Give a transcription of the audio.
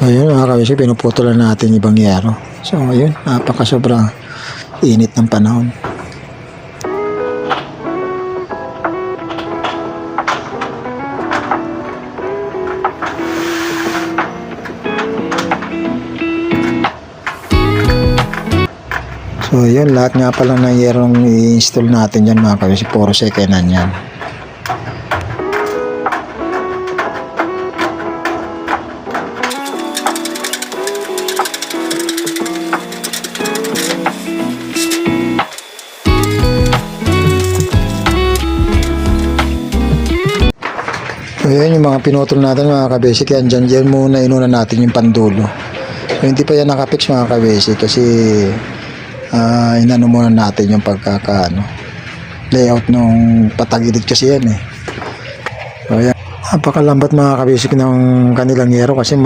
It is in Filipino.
Ayun mga kabisik, pinuputulan natin yung bangyero. So ayun, sobrang init ng panahon. So yun, lahat nga pala ng yerong i-install natin dyan mga kabisik, puro second hand yan. So yun, yung mga pinutol natin mga kabisik, yan dyan muna inuna natin yung pandulo. So hindi pa yan nakapix mga kabisik kasi inano muna natin yung layout nung patagilid kasi yan eh. So yan, napakalambat mga kabisik ng kanilang yero kasi